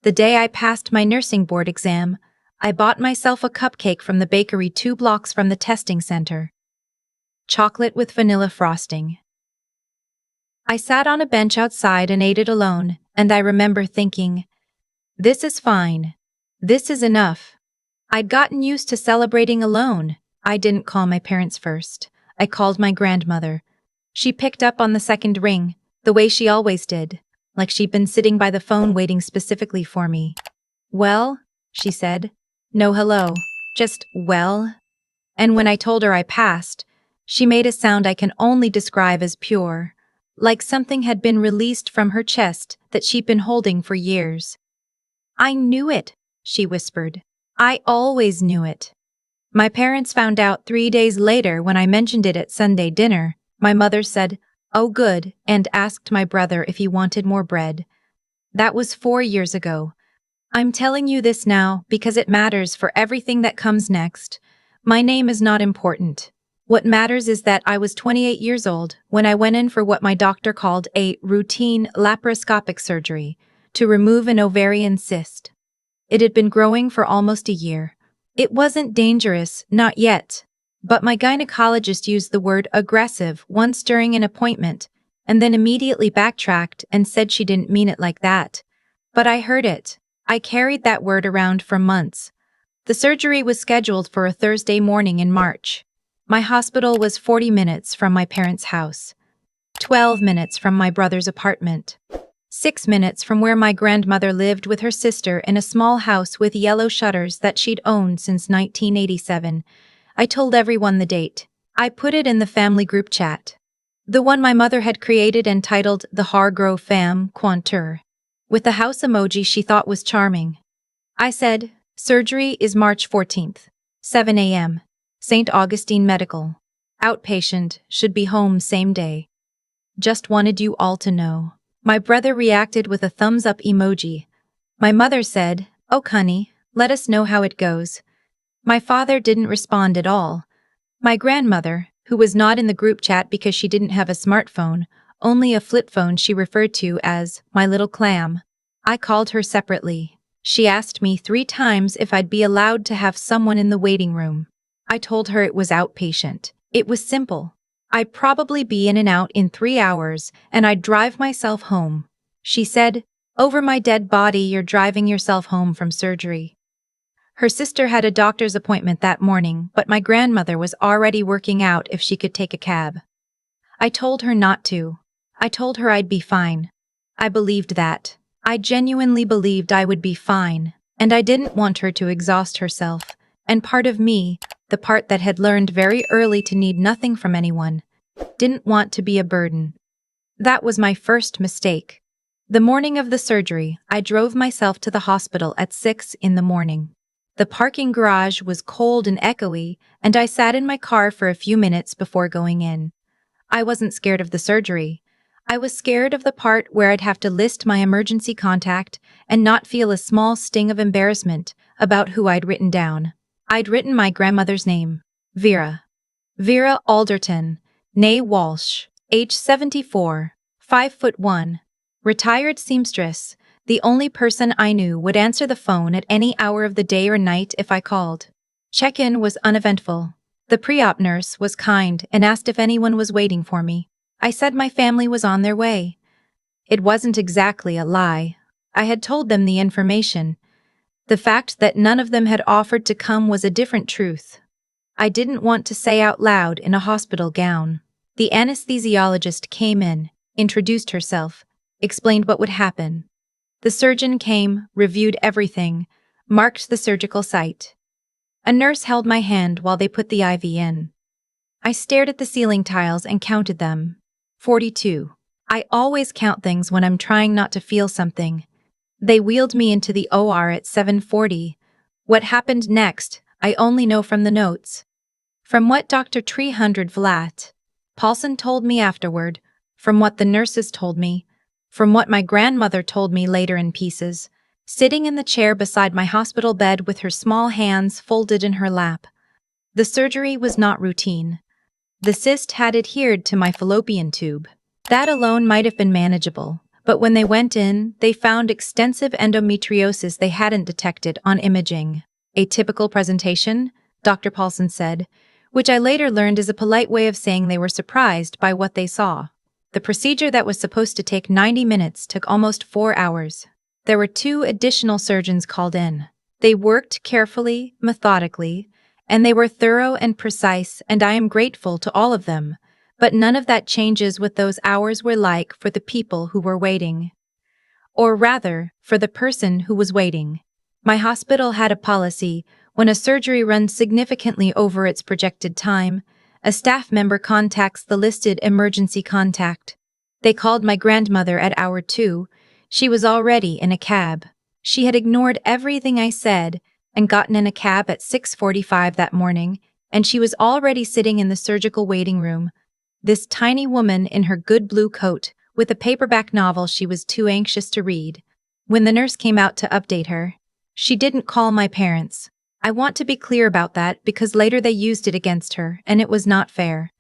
The day I passed my nursing board exam, I bought myself a cupcake from the bakery 2 blocks from the testing center. Chocolate with vanilla frosting. I sat on a bench outside and ate it alone, and I remember thinking, this is fine. This is enough. I'd gotten used to celebrating alone. I didn't call my parents first. I called my grandmother. She picked up on the second ring, the way she always did, like she'd been sitting by the phone waiting specifically for me. Well, she said. No hello, just well. And when I told her I passed, she made a sound I can only describe as pure, like something had been released from her chest that she'd been holding for years. I knew it, she whispered. I always knew it. My parents found out 3 days later when I mentioned it at Sunday dinner. My mother said, "Oh good," and asked my brother if he wanted more bread. That was 4 years ago. I'm telling you this now because it matters for everything that comes next. My name is not important. What matters is that I was 28 years old when I went in for what my doctor called a routine laparoscopic surgery to remove an ovarian cyst. It had been growing for almost a year. It wasn't dangerous, not yet. But my gynecologist used the word aggressive once during an appointment, and then immediately backtracked and said she didn't mean it like that. But I heard it. I carried that word around for months. The surgery was scheduled for a Thursday morning in March. My hospital was 40 minutes from my parents' house, 12 minutes from my brother's apartment, 6 minutes from where my grandmother lived with her sister in a small house with yellow shutters that she'd owned since 1987. I told everyone the date. I put it in the family group chat. The one my mother had created and titled the Hargrove Fam Quantur, with the house emoji she thought was charming. I said, surgery is March 14th, 7 a.m., St. Augustine Medical. Outpatient, should be home same day. Just wanted you all to know. My brother reacted with a thumbs up emoji. My mother said, "Oh honey, let us know how it goes." My father didn't respond at all. My grandmother, who was not in the group chat because she didn't have a smartphone, only a flip phone she referred to as my little clam. I called her separately. She asked me 3 times if I'd be allowed to have someone in the waiting room. I told her it was outpatient. It was simple. I'd probably be in and out in 3 hours, and I'd drive myself home. She said, "Over my dead body, you're driving yourself home from surgery." Her sister had a doctor's appointment that morning, but my grandmother was already working out if she could take a cab. I told her not to. I told her I'd be fine. I believed that. I genuinely believed I would be fine, and I didn't want her to exhaust herself. And part of me, the part that had learned very early to need nothing from anyone, didn't want to be a burden. That was my first mistake. The morning of the surgery, I drove myself to the hospital at 6 in the morning. The parking garage was cold and echoey, and I sat in my car for a few minutes before going in. I wasn't scared of the surgery. I was scared of the part where I'd have to list my emergency contact and not feel a small sting of embarrassment about who I'd written down. I'd written my grandmother's name, Vera. Vera Alderton, née Walsh, age 74, 5'1", retired seamstress. The only person I knew would answer the phone at any hour of the day or night if I called. Check-in was uneventful. The pre-op nurse was kind and asked if anyone was waiting for me. I said my family was on their way. It wasn't exactly a lie. I had told them the information. The fact that none of them had offered to come was a different truth. I didn't want to say out loud in a hospital gown. The anesthesiologist came in, introduced herself, explained what would happen. The surgeon came, reviewed everything, marked the surgical site. A nurse held my hand while they put the IV in. I stared at the ceiling tiles and counted them. 42. I always count things when I'm trying not to feel something. They wheeled me into the OR at 7:40. What happened next, I only know from the notes. From what Dr. 300 Vlad Paulson told me afterward, from what the nurses told me, from what my grandmother told me later in pieces, sitting in the chair beside my hospital bed with her small hands folded in her lap. The surgery was not routine. The cyst had adhered to my fallopian tube. That alone might have been manageable, But when they went in, they found extensive endometriosis they hadn't detected on imaging. A typical presentation, Dr. Paulson said, which I later learned is a polite way of saying they were surprised by what they saw. The procedure that was supposed to take 90 minutes took almost 4 hours. There were 2 additional surgeons called in. They worked carefully, methodically, and they were thorough and precise, and I am grateful to all of them. But none of that changes what those hours were like for the people who were waiting. Or rather, for the person who was waiting. My hospital had a policy: when a surgery runs significantly over its projected time, a staff member contacts the listed emergency contact. They called my grandmother at hour 2. She was already in a cab. She had ignored everything I said and gotten in a cab at 6:45 that morning, and she was already sitting in the surgical waiting room. This tiny woman in her good blue coat, with a paperback novel she was too anxious to read. When the nurse came out to update her, she didn't call my parents. I want to be clear about that because later they used it against her, and it was not fair.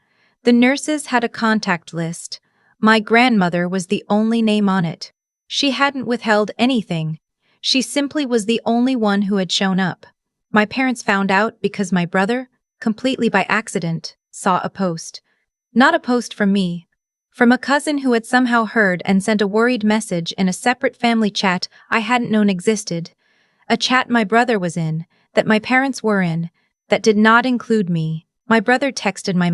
The nurses had a contact list. My grandmother was the only name on it. She hadn't withheld anything. She simply was the only one who had shown up. My parents found out because my brother, completely by accident, saw a post. Not a post from me. From a cousin who had somehow heard and sent a worried message in a separate family chat I hadn't known existed. A chat my brother was in, that my parents were in, that did not include me. My brother texted my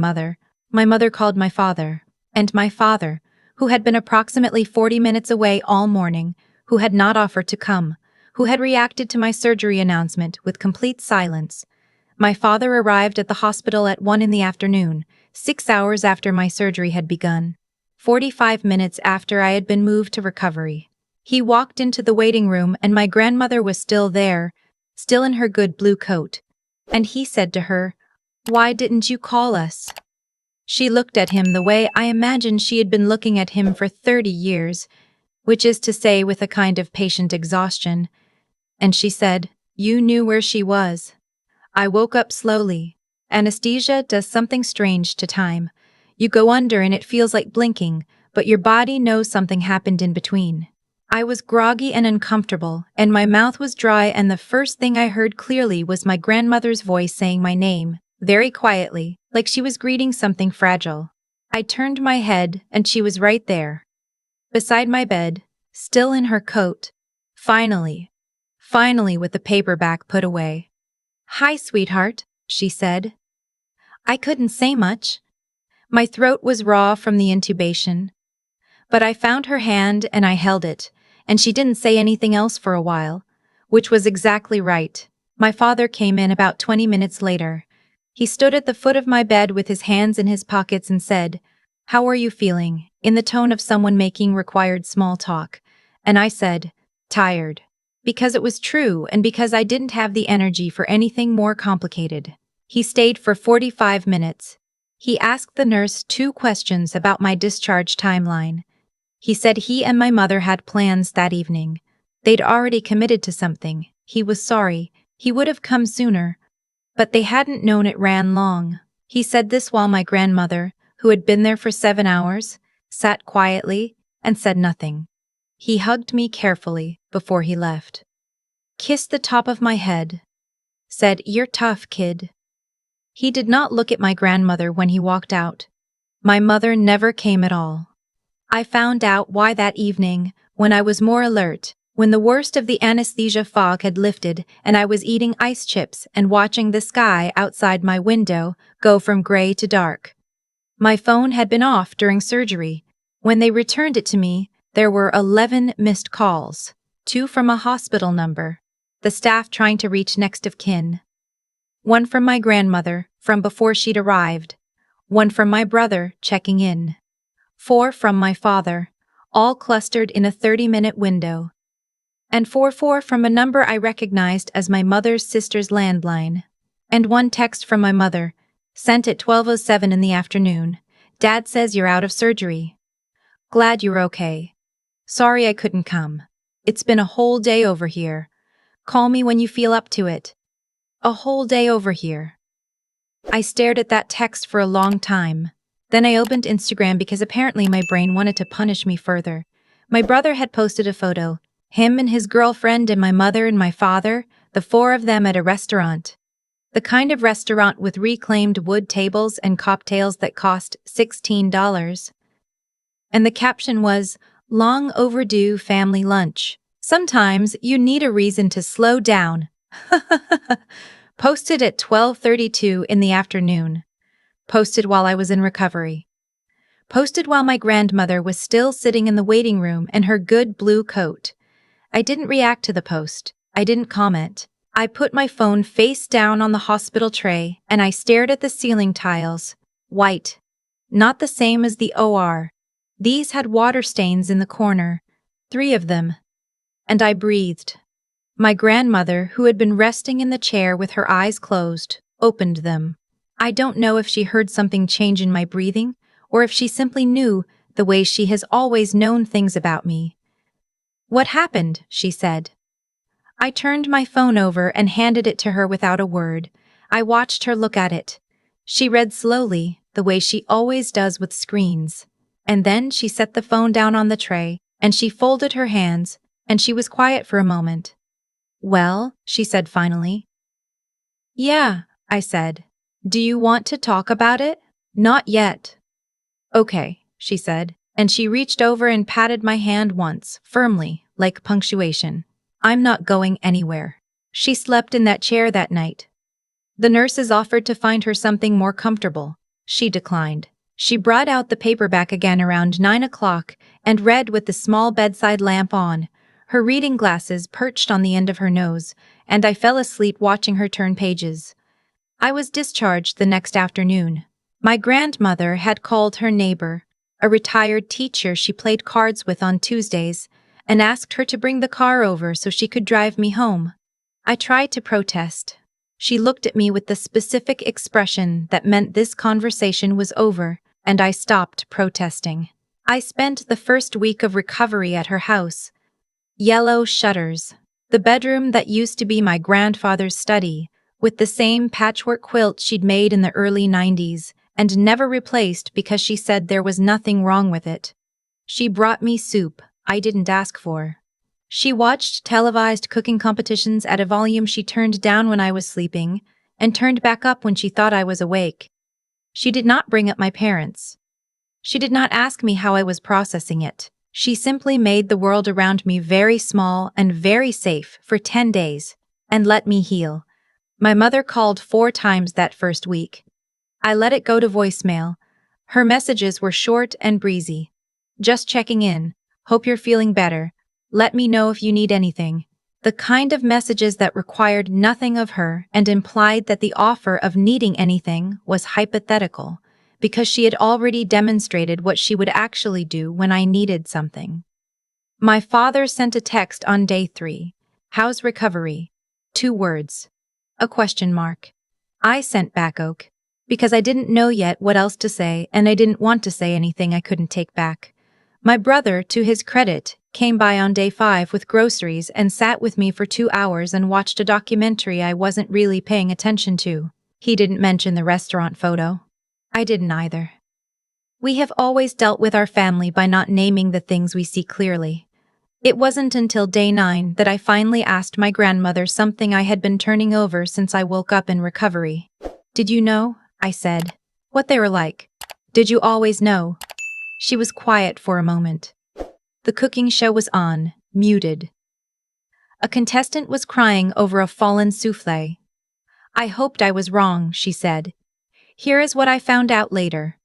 mother called my father, and my father, who had been approximately 40 minutes away all morning, who had not offered to come, who had reacted to my surgery announcement with complete silence. My father arrived at the hospital at 1 in the afternoon, 6 hours after my surgery had begun, 45 minutes after I had been moved to recovery. He walked into the waiting room and my grandmother was still there, still in her good blue coat. And he said to her, "Why didn't you call us?" She looked at him the way I imagined she had been looking at him for 30 years, which is to say with a kind of patient exhaustion. And she said, "You knew where she was." I woke up slowly. Anesthesia does something strange to time. You go under and it feels like blinking, but your body knows something happened in between. I was groggy and uncomfortable, and my mouth was dry, and the first thing I heard clearly was my grandmother's voice saying my name, very quietly, like she was greeting something fragile. I turned my head, and she was right there, beside my bed, still in her coat. Finally with the paperback put away. "Hi, sweetheart," she said. I couldn't say much. My throat was raw from the intubation. But I found her hand and I held it, and she didn't say anything else for a while, which was exactly right. My father came in about 20 minutes later. He stood at the foot of my bed with his hands in his pockets and said, "How are you feeling?" in the tone of someone making required small talk. And I said, "Tired." Because it was true and because I didn't have the energy for anything more complicated. He stayed for 45 minutes. He asked the nurse 2 questions about my discharge timeline. He said he and my mother had plans that evening. They'd already committed to something. He was sorry. He would have come sooner. But they hadn't known it ran long. He said this while my grandmother, who had been there for 7 hours, sat quietly and said nothing. He hugged me carefully before he left. Kissed the top of my head. Said, "You're tough, kid." He did not look at my grandmother when he walked out. My mother never came at all. I found out why that evening, when I was more alert, when the worst of the anesthesia fog had lifted and I was eating ice chips and watching the sky outside my window go from gray to dark. My phone had been off during surgery. When they returned it to me, there were 11 missed calls, 2 from a hospital number, the staff trying to reach next of kin. 1 from my grandmother, from before she'd arrived. 1 from my brother, checking in. 4 from my father, all clustered in a 30-minute window. And 4 from a number I recognized as my mother's sister's landline. And 1 text from my mother, sent at 12:07 in the afternoon. "Dad says you're out of surgery. Glad you're okay. Sorry I couldn't come. It's been a whole day over here. Call me when you feel up to it." A whole day over here. I stared at that text for a long time. Then I opened Instagram because apparently my brain wanted to punish me further. My brother had posted a photo, him and his girlfriend and my mother and my father, the four of them at a restaurant. The kind of restaurant with reclaimed wood tables and cocktails that cost $16. And the caption was, "Long overdue family lunch. Sometimes you need a reason to slow down." Posted at 12:32 in the afternoon. Posted while I was in recovery. Posted while my grandmother was still sitting in the waiting room in her good blue coat. I didn't react to the post. I didn't comment. I put my phone face down on the hospital tray and I stared at the ceiling tiles. White. Not the same as the OR. These had water stains in the corner. 3 of them. And I breathed. My grandmother, who had been resting in the chair with her eyes closed, opened them. I don't know if she heard something change in my breathing, or if she simply knew, the way she has always known things about me. "What happened?" she said. I turned my phone over and handed it to her without a word. I watched her look at it. She read slowly, the way she always does with screens. And then she set the phone down on the tray, and she folded her hands, and she was quiet for a moment. "Well," she said finally. "Yeah," I said. "Do you want to talk about it?" "Not yet." "Okay," she said, and she reached over and patted my hand once, firmly, like punctuation. "I'm not going anywhere." She slept in that chair that night. The nurses offered to find her something more comfortable. She declined. She brought out the paperback again around 9 o'clock and read with the small bedside lamp on, her reading glasses perched on the end of her nose, and I fell asleep watching her turn pages. I was discharged the next afternoon. My grandmother had called her neighbor, a retired teacher she played cards with on Tuesdays, and asked her to bring the car over so she could drive me home. I tried to protest. She looked at me with the specific expression that meant this conversation was over, and I stopped protesting. I spent the first week of recovery at her house. Yellow shutters. The bedroom that used to be my grandfather's study, with the same patchwork quilt she'd made in the early 90s, and never replaced because she said there was nothing wrong with it. She brought me soup I didn't ask for. She watched televised cooking competitions at a volume she turned down when I was sleeping, and turned back up when she thought I was awake. She did not bring up my parents. She did not ask me how I was processing it. She simply made the world around me very small and very safe for 10 days, and let me heal. My mother called 4 times that first week. I let it go to voicemail. Her messages were short and breezy. "Just checking in. Hope you're feeling better. Let me know if you need anything." The kind of messages that required nothing of her and implied that the offer of needing anything was hypothetical, because she had already demonstrated what she would actually do when I needed something. My father sent a text on day 3. "How's recovery?" 2 words. A question mark. I sent back "OK," because I didn't know yet what else to say and I didn't want to say anything I couldn't take back. My brother, to his credit, came by on day 5 with groceries and sat with me for 2 hours and watched a documentary I wasn't really paying attention to. He didn't mention the restaurant photo. I didn't either. We have always dealt with our family by not naming the things we see clearly. It wasn't until day 9 that I finally asked my grandmother something I had been turning over since I woke up in recovery. "Did you know," I said, "what they were like? Did you always know?" She was quiet for a moment. The cooking show was on, muted. A contestant was crying over a fallen soufflé. "I hoped I was wrong," she said. "Here is what I found out later.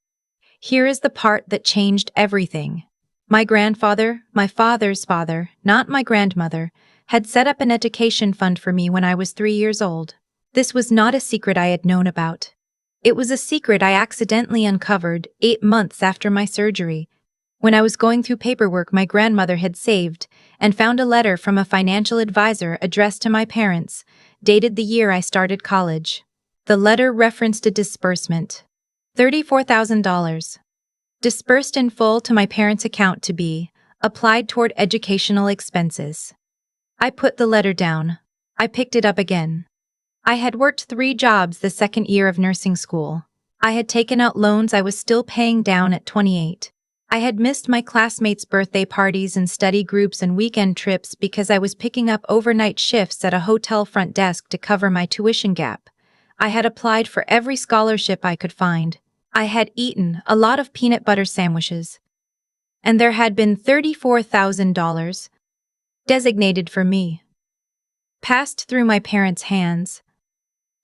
Here is the part that changed everything. My grandfather, my father's father, not my grandmother, had set up an education fund for me when I was 3 years old. This was not a secret I had known about. It was a secret I accidentally uncovered 8 months after my surgery. When I was going through paperwork my grandmother had saved, and found a letter from a financial advisor addressed to my parents, dated the year I started college. The letter referenced a disbursement. $34,000. Disbursed in full to my parents' account to be applied toward educational expenses. I put the letter down. I picked it up again. I had worked 3 jobs the second year of nursing school. I had taken out loans I was still paying down at 28. I had missed my classmates' birthday parties and study groups and weekend trips because I was picking up overnight shifts at a hotel front desk to cover my tuition gap. I had applied for every scholarship I could find. I had eaten a lot of peanut butter sandwiches. And there had been $34,000 designated for me, passed through my parents' hands,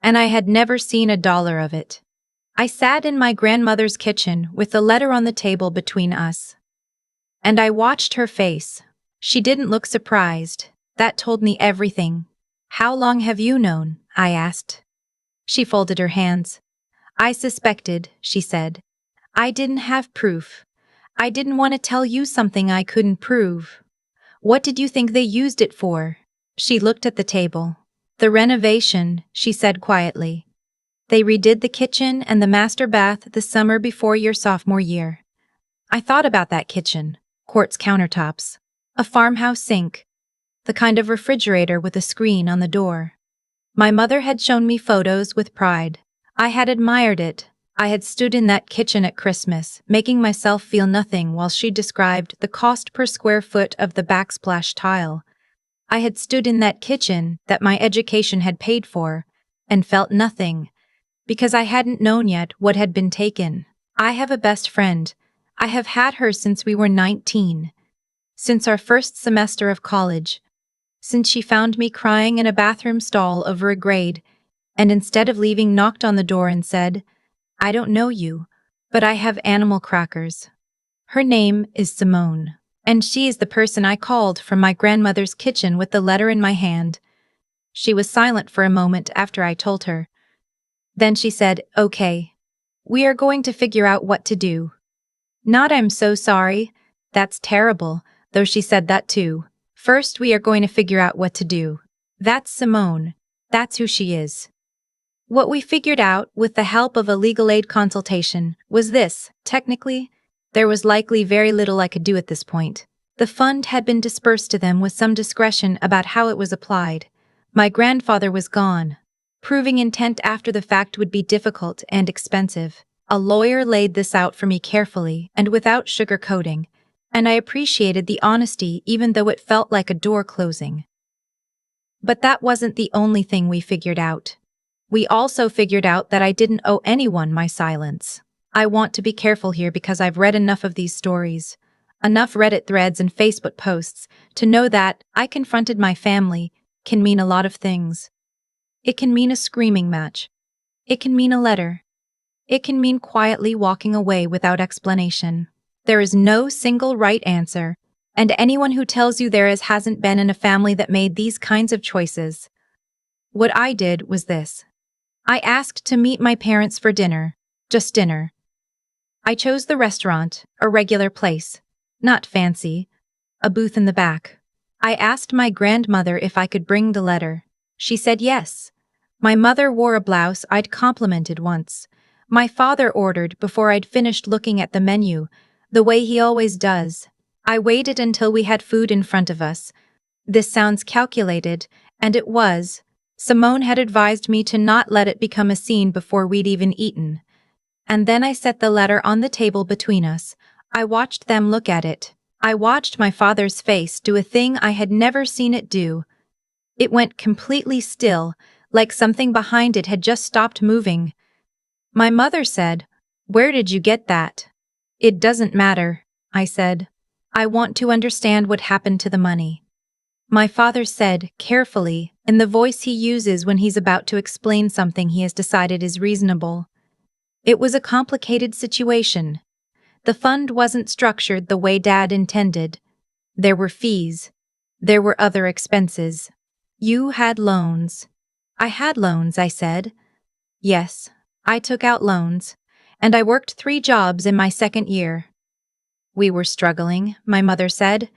and I had never seen a dollar of it. I sat in my grandmother's kitchen with the letter on the table between us. And I watched her face. She didn't look surprised. That told me everything. "How long have you known?" I asked. She folded her hands. "I suspected," she said. "I didn't have proof. I didn't want to tell you something I couldn't prove." "What did you think they used it for?" She looked at the table. "The renovation," she said quietly. "They redid the kitchen and the master bath the summer before your sophomore year." I thought about that kitchen. Quartz countertops. A farmhouse sink. The kind of refrigerator with a screen on the door. My mother had shown me photos with pride. I had admired it. I had stood in that kitchen at Christmas, making myself feel nothing while she described the cost per square foot of the backsplash tile. I had stood in that kitchen that my education had paid for, and felt nothing, because I hadn't known yet what had been taken. I have a best friend. I have had her since we were 19. Since our first semester of college. Since she found me crying in a bathroom stall over a grade, and instead of leaving knocked on the door and said, "I don't know you, but I have animal crackers." Her name is Simone, and she is the person I called from my grandmother's kitchen with the letter in my hand. She was silent for a moment after I told her. Then she said, "Okay. We are going to figure out what to do." Not "I'm so sorry. That's terrible," though she said that too. First, we are going to figure out what to do. That's Simone. That's who she is. What we figured out, with the help of a legal aid consultation, was this: technically, there was likely very little I could do at this point. The fund had been dispersed to them with some discretion about how it was applied. My grandfather was gone. Proving intent after the fact would be difficult and expensive. A lawyer laid this out for me carefully and without sugarcoating, and I appreciated the honesty even though it felt like a door closing. But that wasn't the only thing we figured out. We also figured out that I didn't owe anyone my silence. I want to be careful here because I've read enough of these stories, enough Reddit threads and Facebook posts, to know that "I confronted my family" can mean a lot of things. It can mean a screaming match. It can mean a letter. It can mean quietly walking away without explanation. There is no single right answer, and anyone who tells you there is hasn't been in a family that made these kinds of choices. What I did was this. I asked to meet my parents for dinner, just dinner. I chose the restaurant, a regular place, not fancy, a booth in the back. I asked my grandmother if I could bring the letter. She said yes. My mother wore a blouse I'd complimented once. My father ordered before I'd finished looking at the menu, the way he always does. I waited until we had food in front of us. This sounds calculated, and it was. Simone had advised me to not let it become a scene before we'd even eaten. And then I set the letter on the table between us. I watched them look at it. I watched my father's face do a thing I had never seen it do. It went completely still, like something behind it had just stopped moving. My mother said, "Where did you get that?" "It doesn't matter," I said. "I want to understand what happened to the money." My father said, carefully, in the voice he uses when he's about to explain something he has decided is reasonable. "It was a complicated situation. The fund wasn't structured the way Dad intended. There were fees. There were other expenses. You had loans." "I had loans," I said. "Yes, I took out loans, and I worked 3 jobs in my second year." "We were struggling," my mother said.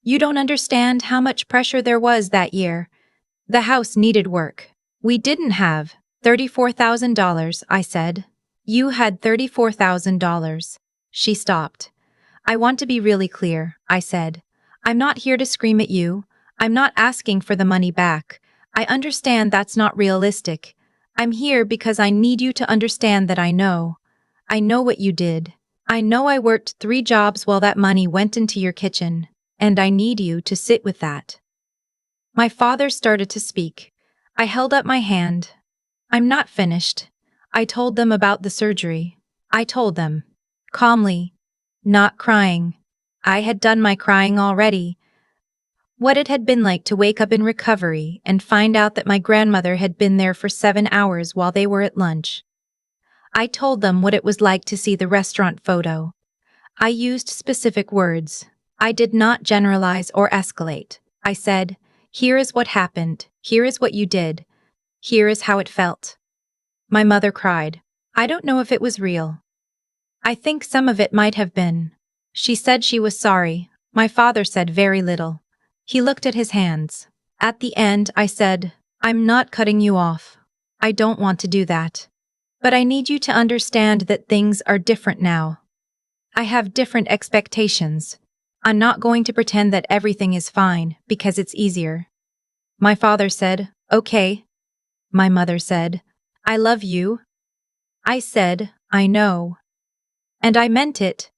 "You don't understand how much pressure there was that year. The house needed work. We didn't have $34,000, I said. "You had $34,000. She stopped. "I want to be really clear," I said. "I'm not here to scream at you. I'm not asking for the money back. I understand that's not realistic. I'm here because I need you to understand that I know. I know what you did. I know I worked 3 jobs while that money went into your kitchen, and I need you to sit with that. My father started to speak. I held up my hand. I'm not finished. I told them about the surgery. I told them. Calmly. Not crying. I had done my crying already. What it had been like to wake up in recovery and find out that my grandmother had been there for 7 hours while they were at lunch. I told them what it was like to see the restaurant photo. I used specific words. I did not generalize or escalate. I said, here is what happened, here is what you did, here is how it felt. My mother cried. I don't know if it was real. I think some of it might have been. She said she was sorry. My father said very little. He looked at his hands. At the end, I said, I'm not cutting you off. I don't want to do that. But I need you to understand that things are different now. I have different expectations. I'm not going to pretend that everything is fine because it's easier. My father said, okay. My mother said, I love you. I said, I know. And I meant it.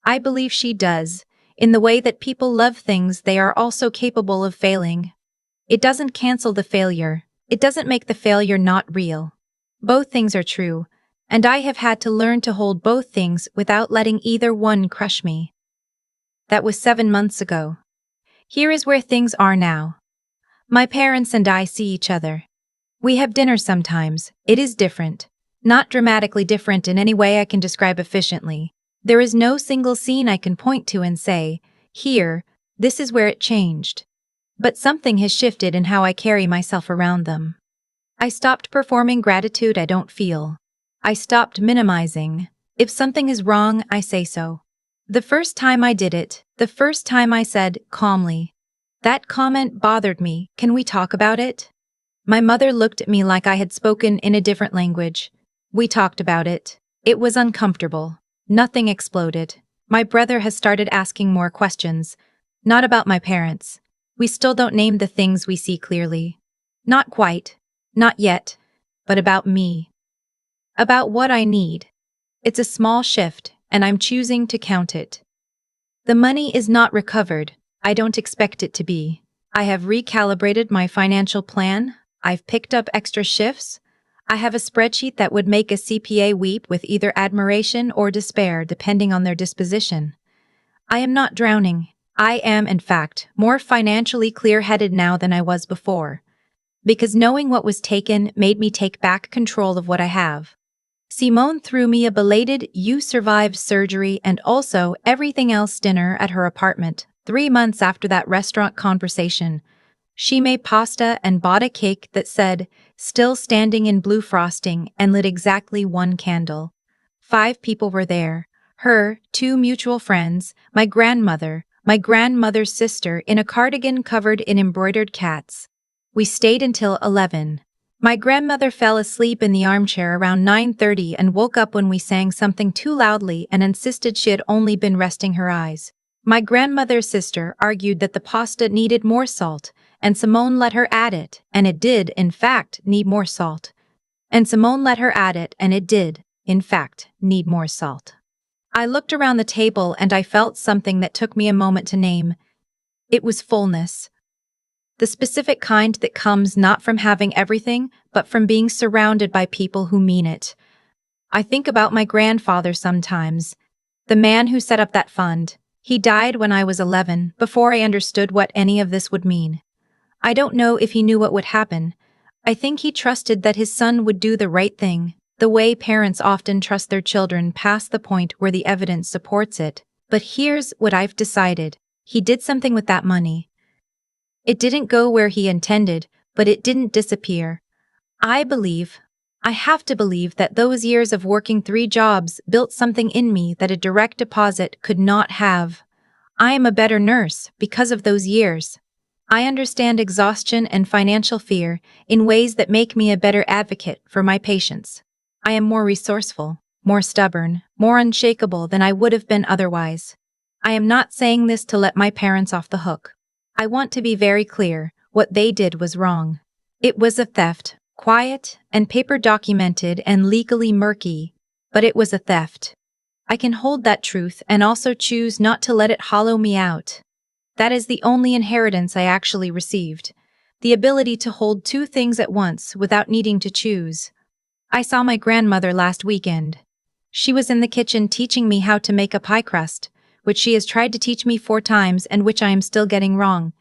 I believe she does. In the way that people love things, they are also capable of failing. It doesn't cancel the failure. It doesn't make the failure not real. Both things are true, and I have had to learn to hold both things without letting either one crush me. That was 7 months ago. Here is where things are now. My parents and I see each other. We have dinner sometimes. It is different. Not dramatically different in any way I can describe efficiently. There is no single scene I can point to and say, here, this is where it changed. But something has shifted in how I carry myself around them. I stopped performing gratitude I don't feel. I stopped minimizing. If something is wrong, I say so. The first time I did it, the first time I said, calmly, that comment bothered me, can we talk about it? My mother looked at me like I had spoken in a different language. We talked about it. It was uncomfortable. Nothing exploded. My brother has started asking more questions. Not about my parents. We still don't name the things we see clearly. Not quite. Not yet. But about me. About what I need. It's a small shift, and I'm choosing to count it. The money is not recovered. I don't expect it to be. I have recalibrated my financial plan. I've picked up extra shifts. I have a spreadsheet that would make a CPA weep with either admiration or despair depending on their disposition. I am not drowning. I am, in fact, more financially clear-headed now than I was before. Because knowing what was taken made me take back control of what I have. Simone threw me a belated "you survived surgery and also everything else" dinner at her apartment 3 months after that restaurant conversation. She made pasta and bought a cake that said, still standing in blue frosting, and lit exactly 1 candle. 5 people were there. Her, 2 mutual friends, my grandmother's sister in a cardigan covered in embroidered cats. We stayed until 11. My grandmother fell asleep in the armchair around 9:30 and woke up when we sang something too loudly and insisted she had only been resting her eyes. My grandmother's sister argued that the pasta needed more salt, and Simone let her add it, and it did, in fact, need more salt. And Simone let her add it, and it did, in fact, need more salt. I looked around the table and I felt something that took me a moment to name. It was fullness. The specific kind that comes not from having everything, but from being surrounded by people who mean it. I think about my grandfather sometimes, the man who set up that fund. He died when I was 11, before I understood what any of this would mean. I don't know if he knew what would happen. I think he trusted that his son would do the right thing, the way parents often trust their children past the point where the evidence supports it. But here's what I've decided. He did something with that money. It didn't go where he intended, but it didn't disappear. I have to believe that those years of working 3 jobs built something in me that a direct deposit could not have. I am a better nurse because of those years. I understand exhaustion and financial fear in ways that make me a better advocate for my patients. I am more resourceful, more stubborn, more unshakable than I would have been otherwise. I am not saying this to let my parents off the hook. I want to be very clear, what they did was wrong. It was a theft, quiet and paper documented and legally murky, but it was a theft. I can hold that truth and also choose not to let it hollow me out. That is the only inheritance I actually received. The ability to hold two things at once without needing to choose. I saw my grandmother last weekend. She was in the kitchen teaching me how to make a pie crust, which she has tried to teach me 4 times and which I am still getting wrong.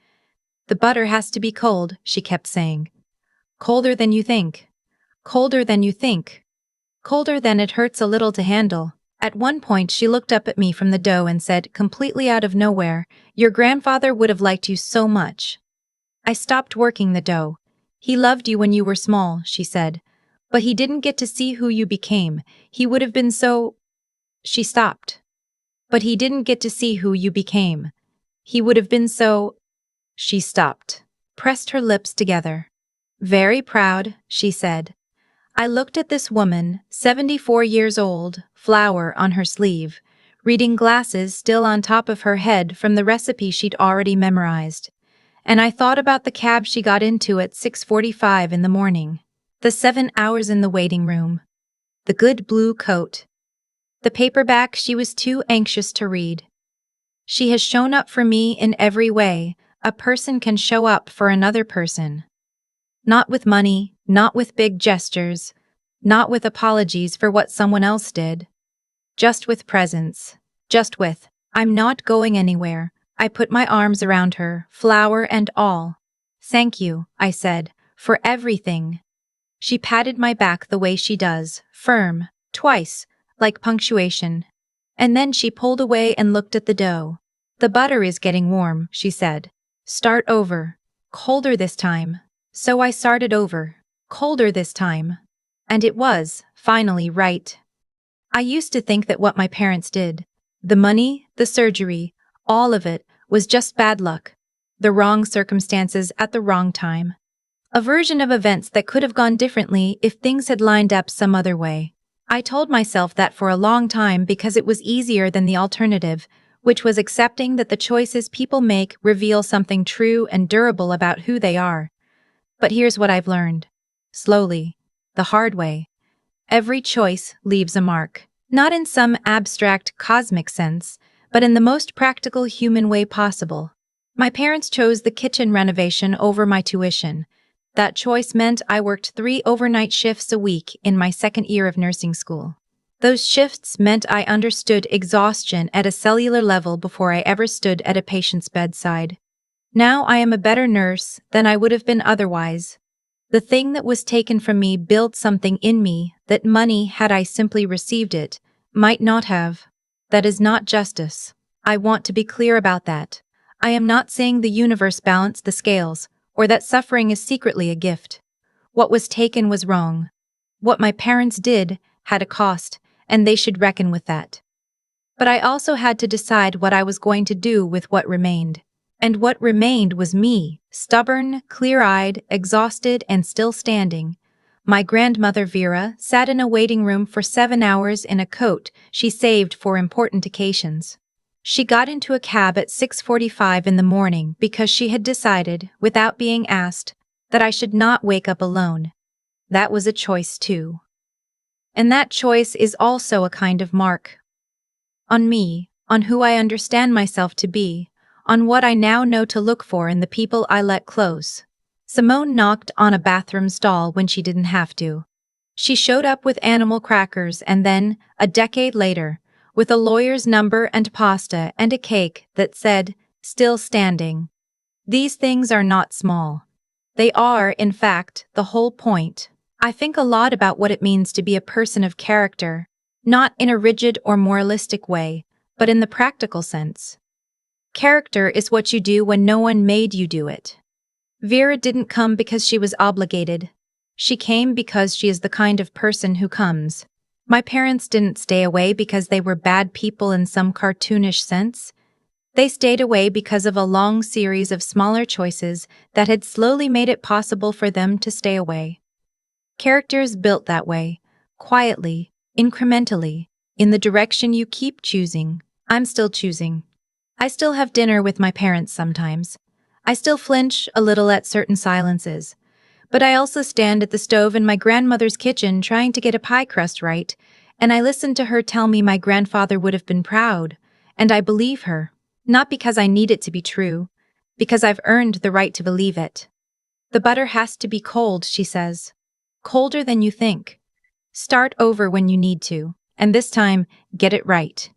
The butter has to be cold, she kept saying. Colder than you think. Colder than you think. Colder than it hurts a little to handle. At one point she looked up at me from the dough and said, completely out of nowhere, "Your grandfather would have liked you so much." I stopped working the dough. "He loved you when you were small," she said. "But he didn't get to see who you became. He would have been so—" She stopped. "But he didn't get to see who you became. He would have been so—" She stopped, pressed her lips together. "Very proud," she said. I looked at this woman, 74 years old, flower on her sleeve, reading glasses still on top of her head from the recipe she'd already memorized. And I thought about the cab she got into at 6:45 in the morning, the 7 hours in the waiting room, the good blue coat, the paperback she was too anxious to read. She has shown up for me in every way a person can show up for another person. Not with money, not with big gestures, not with apologies for what someone else did. Just with presence. Just with, "I'm not going anywhere." I put my arms around her, flower and all. "Thank you," I said, "for everything." She patted my back the way she does, firm, twice, like punctuation. And then she pulled away and looked at the dough. "The butter is getting warm," she said. "Start over. Colder this time." So I started over. Colder this time. And it was, finally, right. I used to think that what my parents did, the money, the surgery, all of it, was just bad luck. The wrong circumstances at the wrong time. A version of events that could have gone differently if things had lined up some other way. I told myself that for a long time because it was easier than the alternative, which was accepting that the choices people make reveal something true and durable about who they are. But here's what I've learned. Slowly. The hard way. Every choice leaves a mark. Not in some abstract cosmic sense, but in the most practical human way possible. My parents chose the kitchen renovation over my tuition. That choice meant I worked 3 overnight shifts a week in my second year of nursing school. Those shifts meant I understood exhaustion at a cellular level before I ever stood at a patient's bedside. Now I am a better nurse than I would have been otherwise. The thing that was taken from me built something in me that money, had I simply received it, might not have. That is not justice. I want to be clear about that. I am not saying the universe balanced the scales, or that suffering is secretly a gift. What was taken was wrong. What my parents did had a cost, and they should reckon with that. But I also had to decide what I was going to do with what remained. And what remained was me, stubborn, clear-eyed, exhausted, and still standing. My grandmother Vera sat in a waiting room for 7 hours in a coat she saved for important occasions. She got into a cab at 6:45 in the morning because she had decided, without being asked, that I should not wake up alone. That was a choice too. And that choice is also a kind of mark. On me, on who I understand myself to be, on what I now know to look for in the people I let close. Simone knocked on a bathroom stall when she didn't have to. She showed up with animal crackers and then, a decade later, with a lawyer's number and pasta and a cake that said, "Still standing." These things are not small. They are, in fact, the whole point. I think a lot about what it means to be a person of character, not in a rigid or moralistic way, but in the practical sense. Character is what you do when no one made you do it. Vera didn't come because she was obligated. She came because she is the kind of person who comes. My parents didn't stay away because they were bad people in some cartoonish sense. They stayed away because of a long series of smaller choices that had slowly made it possible for them to stay away. Character is built that way, quietly, incrementally, in the direction you keep choosing. I'm still choosing. I still have dinner with my parents sometimes. I still flinch a little at certain silences. But I also stand at the stove in my grandmother's kitchen trying to get a pie crust right, And I listened to her tell me my grandfather would have been proud, and I believe her, not because I need it to be true, because I've earned the right to believe it. The butter has to be cold, she says. Colder than you think. Start over when you need to, and this time, get it right.